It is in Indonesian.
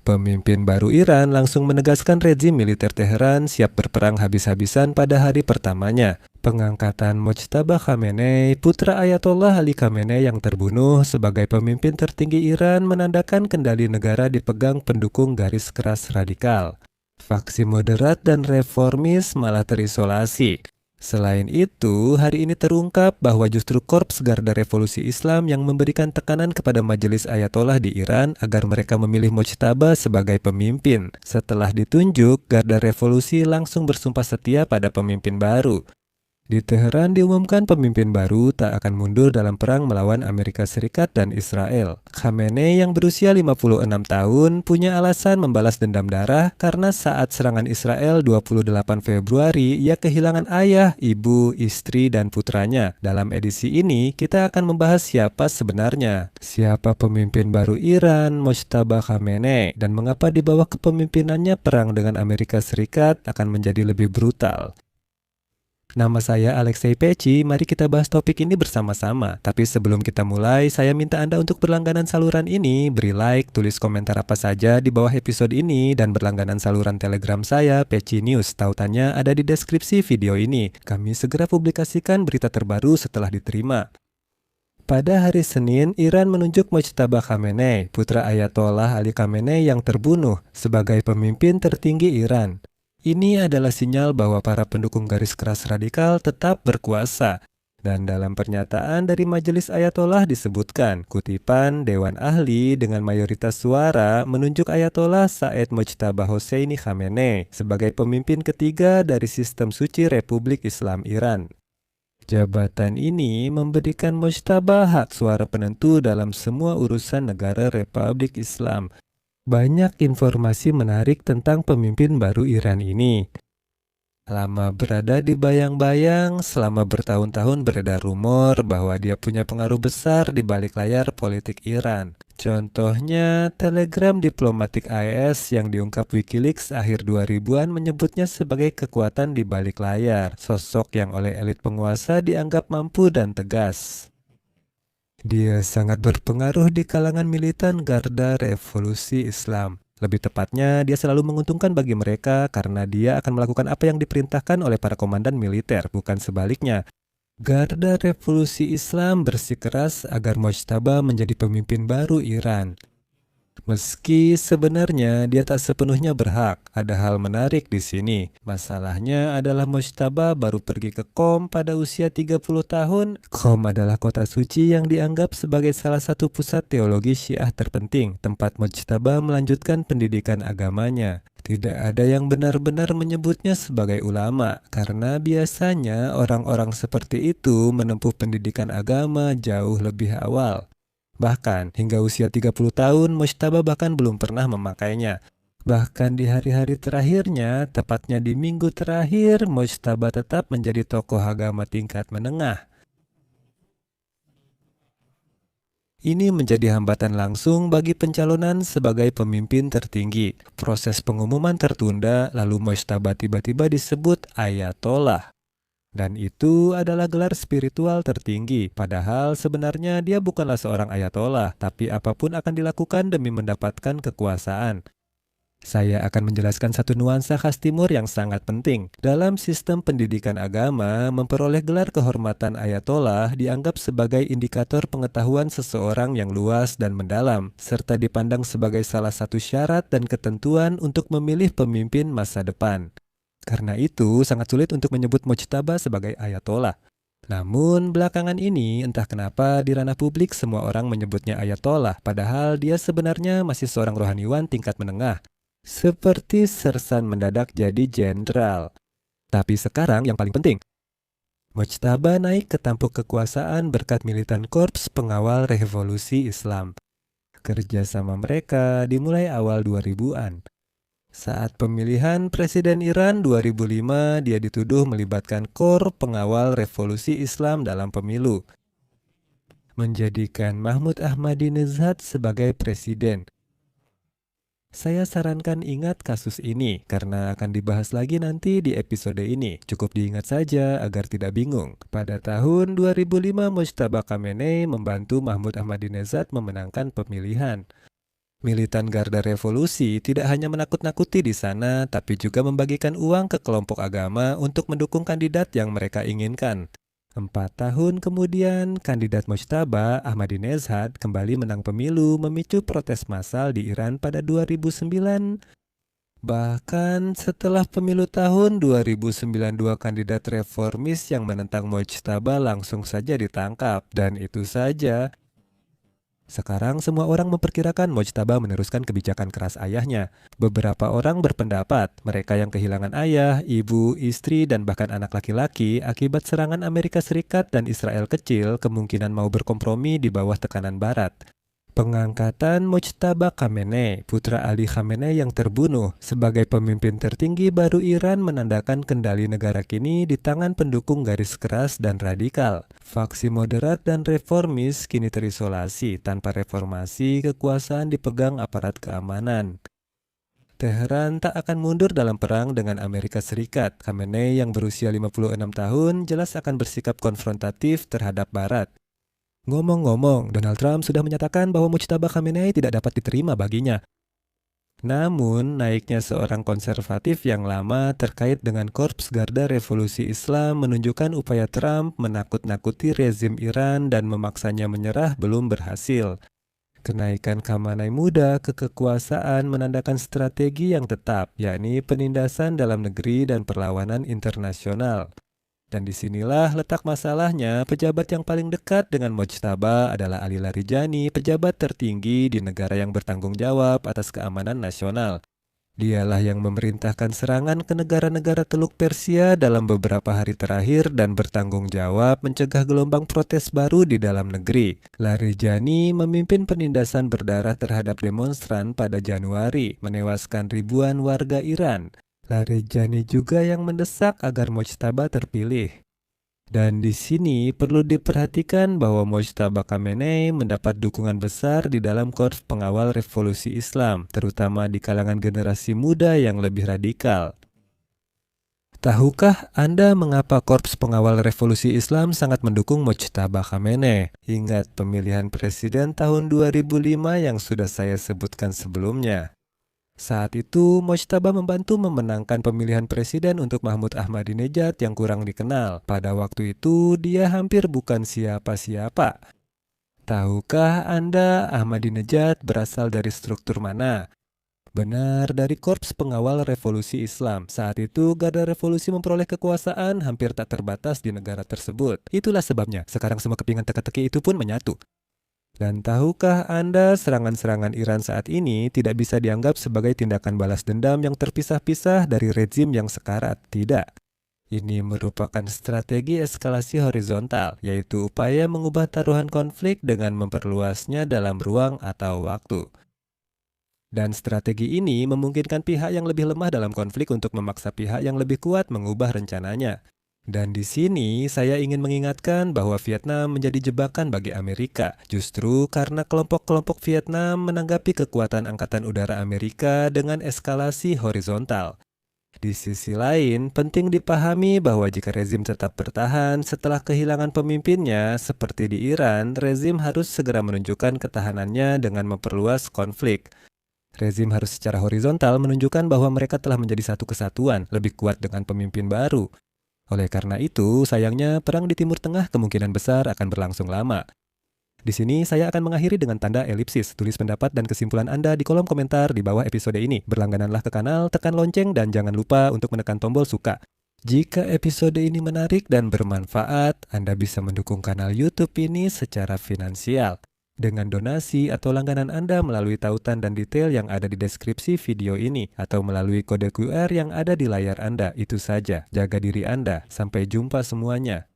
Pemimpin baru Iran langsung menegaskan rezim militer Teheran siap berperang habis-habisan pada hari pertamanya. Pengangkatan Mojtaba Khamenei, putra Ayatollah Ali Khamenei yang terbunuh sebagai pemimpin tertinggi Iran, menandakan kendali negara dipegang pendukung garis keras radikal. Faksi moderat dan reformis malah terisolasi. Selain itu, hari ini terungkap bahwa justru Korps Garda Revolusi Islam yang memberikan tekanan kepada Majelis Ayatollah di Iran agar mereka memilih Mojtaba sebagai pemimpin. Setelah ditunjuk, Garda Revolusi langsung bersumpah setia pada pemimpin baru. Di Teheran diumumkan pemimpin baru tak akan mundur dalam perang melawan Amerika Serikat dan Israel. Khamenei yang berusia 56 tahun punya alasan membalas dendam darah karena saat serangan Israel 28 Februari ia kehilangan ayah, ibu, istri, dan putranya. Dalam edisi ini kita akan membahas siapa sebenarnya. Siapa pemimpin baru Iran, Mojtaba Khamenei, dan mengapa di bawah kepemimpinannya perang dengan Amerika Serikat akan menjadi lebih brutal. Nama saya Alexei Peci, mari kita bahas topik ini bersama-sama. Tapi sebelum kita mulai, saya minta Anda untuk berlangganan saluran ini, beri like, tulis komentar apa saja di bawah episode ini, dan berlangganan saluran Telegram saya, Peci News. Tautannya ada di deskripsi video ini. Kami segera publikasikan berita terbaru setelah diterima. Pada hari Senin, Iran menunjuk Mojtaba Khamenei, putra Ayatollah Ali Khamenei yang terbunuh, sebagai pemimpin tertinggi Iran. Ini adalah sinyal bahwa para pendukung garis keras radikal tetap berkuasa. Dan dalam pernyataan dari Majelis Ayatollah disebutkan, kutipan Dewan Ahli dengan mayoritas suara menunjuk Ayatollah Said Mojtaba Hosseini Khamenei sebagai pemimpin ketiga dari sistem suci Republik Islam Iran. Jabatan ini memberikan Mojtaba hak suara penentu dalam semua urusan negara Republik Islam. Banyak informasi menarik tentang pemimpin baru Iran ini. Lama berada di bayang-bayang, selama bertahun-tahun beredar rumor bahwa dia punya pengaruh besar di balik layar politik Iran. Contohnya, telegram diplomatik AES yang diungkap Wikileaks akhir 2000-an menyebutnya sebagai kekuatan di balik layar, sosok yang oleh elit penguasa dianggap mampu dan tegas. Dia sangat berpengaruh di kalangan militan Garda Revolusi Islam. Lebih tepatnya, dia selalu menguntungkan bagi mereka karena dia akan melakukan apa yang diperintahkan oleh para komandan militer, bukan sebaliknya. Garda Revolusi Islam bersikeras agar Mojtaba menjadi pemimpin baru Iran. Meski sebenarnya dia tak sepenuhnya berhak, ada hal menarik di sini. Masalahnya adalah Mojtaba baru pergi ke Qom pada usia 30 tahun. Qom adalah kota suci yang dianggap sebagai salah satu pusat teologi Syiah terpenting, tempat Mojtaba melanjutkan pendidikan agamanya. Tidak ada yang benar-benar menyebutnya sebagai ulama, karena biasanya orang-orang seperti itu menempuh pendidikan agama jauh lebih awal. Bahkan hingga usia 30 tahun, Mojtaba bahkan belum pernah memakainya. Bahkan di hari-hari terakhirnya, tepatnya di minggu terakhir, Mojtaba tetap menjadi tokoh agama tingkat menengah. Ini menjadi hambatan langsung bagi pencalonan sebagai pemimpin tertinggi. Proses pengumuman tertunda, lalu Mojtaba tiba-tiba disebut Ayatollah. Dan itu adalah gelar spiritual tertinggi, padahal sebenarnya dia bukanlah seorang ayatollah, tapi apapun akan dilakukan demi mendapatkan kekuasaan. Saya akan menjelaskan satu nuansa khas Timur yang sangat penting. Dalam sistem pendidikan agama, memperoleh gelar kehormatan ayatollah dianggap sebagai indikator pengetahuan seseorang yang luas dan mendalam, serta dipandang sebagai salah satu syarat dan ketentuan untuk memilih pemimpin masa depan. Karena itu, sangat sulit untuk menyebut Mojtaba sebagai ayatollah. Namun, belakangan ini, entah kenapa di ranah publik semua orang menyebutnya ayatollah, padahal dia sebenarnya masih seorang rohaniwan tingkat menengah. Seperti sersan mendadak jadi jenderal. Tapi sekarang yang paling penting, Mojtaba naik ke tampuk kekuasaan berkat militan Korps Pengawal Revolusi Islam. Kerjasama mereka dimulai awal 2000-an. Saat pemilihan Presiden Iran 2005, dia dituduh melibatkan Korps Pengawal Revolusi Islam dalam pemilu, menjadikan Mahmud Ahmadinejad sebagai presiden. Saya sarankan ingat kasus ini karena akan dibahas lagi nanti di episode ini. Cukup diingat saja agar tidak bingung. Pada tahun 2005, Mojtaba Khamenei membantu Mahmud Ahmadinejad memenangkan pemilihan. Militan Garda Revolusi tidak hanya menakut-nakuti di sana, tapi juga membagikan uang ke kelompok agama untuk mendukung kandidat yang mereka inginkan. 4 tahun kemudian, kandidat Mojtaba Ahmadinejad kembali menang pemilu, memicu protes massal di Iran pada 2009. Bahkan setelah pemilu tahun 2009, 2 kandidat reformis yang menentang Mojtaba langsung saja ditangkap. Dan itu saja. Sekarang semua orang memperkirakan Mojtaba meneruskan kebijakan keras ayahnya. Beberapa orang berpendapat mereka yang kehilangan ayah, ibu, istri, dan bahkan anak laki-laki akibat serangan Amerika Serikat dan Israel kecil kemungkinan mau berkompromi di bawah tekanan Barat. Pengangkatan Mojtaba Khamenei, putra Ali Khamenei yang terbunuh, sebagai pemimpin tertinggi baru Iran menandakan kendali negara kini di tangan pendukung garis keras dan radikal. Faksi moderat dan reformis kini terisolasi. Tanpa reformasi, kekuasaan dipegang aparat keamanan. Teheran tak akan mundur dalam perang dengan Amerika Serikat. Khamenei yang berusia 56 tahun jelas akan bersikap konfrontatif terhadap Barat. Ngomong-ngomong, Donald Trump sudah menyatakan bahwa Mojtaba Khamenei tidak dapat diterima baginya. Namun, naiknya seorang konservatif yang lama terkait dengan Korps Garda Revolusi Islam menunjukkan upaya Trump menakut-nakuti rezim Iran dan memaksanya menyerah belum berhasil. Kenaikan Khamenei muda ke kekuasaan menandakan strategi yang tetap, yakni penindasan dalam negeri dan perlawanan internasional. Dan disinilah letak masalahnya. Pejabat yang paling dekat dengan Mojtaba adalah Ali Larijani, pejabat tertinggi di negara yang bertanggung jawab atas keamanan nasional. Dialah yang memerintahkan serangan ke negara-negara Teluk Persia dalam beberapa hari terakhir dan bertanggung jawab mencegah gelombang protes baru di dalam negeri. Larijani memimpin penindasan berdarah terhadap demonstran pada Januari, menewaskan ribuan warga Iran. Larijani juga yang mendesak agar Mojtaba terpilih. Dan di sini perlu diperhatikan bahwa Mojtaba Khamenei mendapat dukungan besar di dalam Korps Pengawal Revolusi Islam, terutama di kalangan generasi muda yang lebih radikal. Tahukah Anda mengapa Korps Pengawal Revolusi Islam sangat mendukung Mojtaba Khamenei? Ingat pemilihan presiden tahun 2005 yang sudah saya sebutkan sebelumnya. Saat itu, Mojtaba membantu memenangkan pemilihan presiden untuk Mahmud Ahmadinejad yang kurang dikenal. Pada waktu itu, dia hampir bukan siapa-siapa. Tahukah Anda Ahmadinejad berasal dari struktur mana? Benar, dari Korps Pengawal Revolusi Islam. Saat itu, Garda Revolusi memperoleh kekuasaan hampir tak terbatas di negara tersebut. Itulah sebabnya, sekarang semua kepingan teka-teki itu pun menyatu. Dan tahukah Anda serangan-serangan Iran saat ini tidak bisa dianggap sebagai tindakan balas dendam yang terpisah-pisah dari rezim yang sekarat? Tidak. Ini merupakan strategi eskalasi horizontal, yaitu upaya mengubah taruhan konflik dengan memperluasnya dalam ruang atau waktu. Dan strategi ini memungkinkan pihak yang lebih lemah dalam konflik untuk memaksa pihak yang lebih kuat mengubah rencananya. Dan di sini saya ingin mengingatkan bahwa Vietnam menjadi jebakan bagi Amerika, justru karena kelompok-kelompok Vietnam menanggapi kekuatan Angkatan Udara Amerika dengan eskalasi horizontal. Di sisi lain, penting dipahami bahwa jika rezim tetap bertahan setelah kehilangan pemimpinnya, seperti di Iran, rezim harus segera menunjukkan ketahanannya dengan memperluas konflik. Rezim harus secara horizontal menunjukkan bahwa mereka telah menjadi satu kesatuan, lebih kuat dengan pemimpin baru. Oleh karena itu, sayangnya perang di Timur Tengah kemungkinan besar akan berlangsung lama. Di sini saya akan mengakhiri dengan tanda elipsis. Tulis pendapat dan kesimpulan Anda di kolom komentar di bawah episode ini. Berlanggananlah ke kanal, tekan lonceng, dan jangan lupa untuk menekan tombol suka. Jika episode ini menarik dan bermanfaat, Anda bisa mendukung kanal YouTube ini secara finansial dengan donasi atau langganan Anda melalui tautan dan detail yang ada di deskripsi video ini, atau melalui kode QR yang ada di layar Anda. Itu saja, jaga diri Anda. Sampai jumpa semuanya.